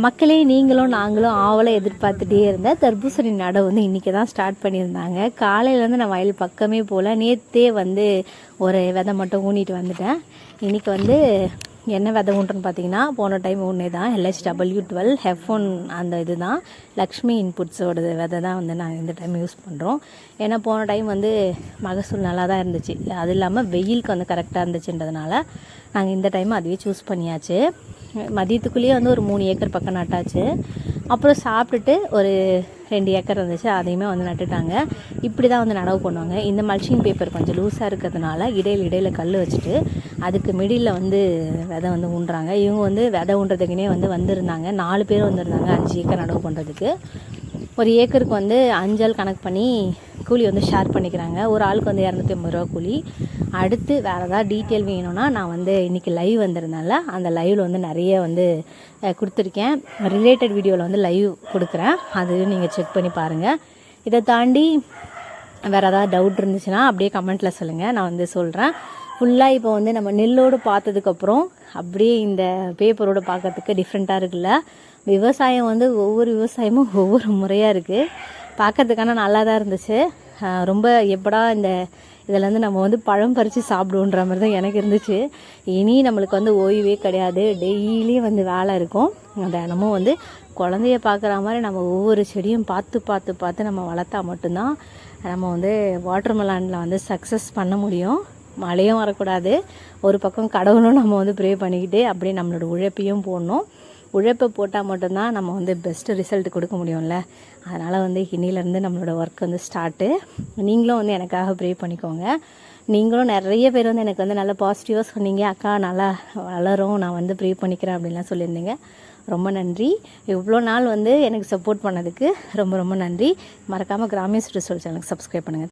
மக்களே, நீங்களும் நாங்களும் ஆவலை எதிர்பார்த்துட்டே இருந்த தர்பூசணி நடவு வந்து இன்றைக்கி தான் ஸ்டார்ட் பண்ணியிருந்தாங்க. காலையிலேருந்து நான் வயல் பக்கமே போல், நேற்றே வந்து ஒரு விதை மட்டும் ஊனிட்டு வந்துட்டேன். இன்றைக்கி வந்து என்ன விதை ஊன்றன்னு பார்த்தீங்கன்னா, போன டைம் ஊனே தான் LHW12 F1 அந்த இது தான் லக்ஷ்மி இன்புட்ஸோட விதை தான் வந்து நாங்கள் இந்த டைம் யூஸ் பண்ணுறோம். ஏன்னா போன டைம் வந்து மகசூல் நல்லா தான் இருந்துச்சு, அது இல்லாமல் வெயிலுக்கு வந்து கரெக்டாக இருந்துச்சுன்றதுனால நாங்கள் இந்த டைம் அதுவே சூஸ் பண்ணியாச்சு. மதியத்துக்குள்ளேயே வந்து ஒரு 3 ஏக்கர் பக்கம் நட்டாச்சு. அப்புறம் சாப்பிட்டுட்டு ஒரு 2 ஏக்கர் இருந்துச்சு, அதையுமே வந்து நட்டுட்டாங்க. இப்படி தான் வந்து நடவு பண்ணுவாங்க. இந்த மல்ச்சிங் பேப்பர் கொஞ்சம் லூஸாக இருக்கிறதுனால இடையில கல் வச்சுட்டு அதுக்கு மிடில் வந்து விதை வந்து ஊன்றாங்க. இவங்க வந்து விதை ஊன்றதுக்குனே வந்திருந்தாங்க. 4 பேர் வந்திருந்தாங்க 5 ஏக்கர் நடவு பண்ணுறதுக்கு. ஒரு ஏக்கருக்கு வந்து 5 ஆள் கணக்கு பண்ணி கூலி வந்து ஷேர் பண்ணிக்கிறாங்க. ஒரு ஆளுக்கு வந்து 250 ரூபா கூலி. அடுத்து வேறு ஏதாவது டீட்டெயில் வேணும்னா நான் வந்து இன்றைக்கி லைவ் வந்திருந்தால அந்த லைவில் வந்து நிறைய வந்து கொடுத்துருக்கேன். ரிலேட்டட் வீடியோவில் வந்து லைவ் கொடுக்குறேன், அது நீங்கள் செக் பண்ணி பாருங்கள். இதை தாண்டி வேறு ஏதாவது டவுட் இருந்துச்சுன்னா அப்படியே கமெண்ட்டில் சொல்லுங்கள், நான் வந்து சொல்கிறேன். ஃபுல்லாக இப்போ வந்து நம்ம நெல்லோடு பார்த்ததுக்கப்புறம் அப்படியே இந்த பேப்பரோடு பார்க்கறதுக்கு டிஃப்ரெண்ட்டாக இருக்குல்ல. விவசாயம் வந்து ஒவ்வொரு விவசாயமும் ஒவ்வொரு முறையாக இருக்குது. பார்க்கறதுக்கான நல்லா தான் இருந்துச்சு. ரொம்ப எப்படா இந்த இதில் வந்து நம்ம வந்து பழம் பறித்து சாப்பிடுன்ற மாதிரி தான் எனக்கு இருந்துச்சு. இனி நம்மளுக்கு வந்து ஓய்வே கிடையாது, டெய்லியும் வந்து வேலை இருக்கும். தினமும் வந்து குழந்தைய பார்க்குற மாதிரி நம்ம ஒவ்வொரு செடியும் பார்த்து நம்ம வளர்த்தா மட்டும்தான் நம்ம வந்து வாட்டர்மெலானில் வந்து சக்ஸஸ் பண்ண முடியும். மழையும் வரக்கூடாது, ஒரு பக்கம் கடவுளும் நம்ம வந்து ப்ரே பண்ணிக்கிட்டு அப்படியே நம்மளோட உழைப்பையும் போடணும். உழைப்பை போட்டால் மட்டும்தான் நம்ம வந்து பெஸ்ட்டு ரிசல்ட் கொடுக்க முடியும்ல. அதனால் வந்து இன்னிலேருந்து நம்மளோட ஒர்க் வந்து ஸ்டார்ட்டு. நீங்களும் வந்து எனக்காக ப்ரே பண்ணிக்கோங்க. நீங்களும் நிறைய பேர் வந்து எனக்கு வந்து நல்லா பாசிட்டிவாக சொன்னீங்க, அக்கா நல்லா வளரும், நான் வந்து ப்ரே பண்ணிக்கிறேன் அப்படின்லாம் சொல்லியிருந்தீங்க. ரொம்ப நன்றி. இவ்வளோ நாள் வந்து எனக்கு சப்போர்ட் பண்ணதுக்கு ரொம்ப ரொம்ப நன்றி. மறக்காமல் கிராமிய சுற்றுச்சூழல் சேனலுக்கு சப்ஸ்கிரைப் பண்ணுங்கள்.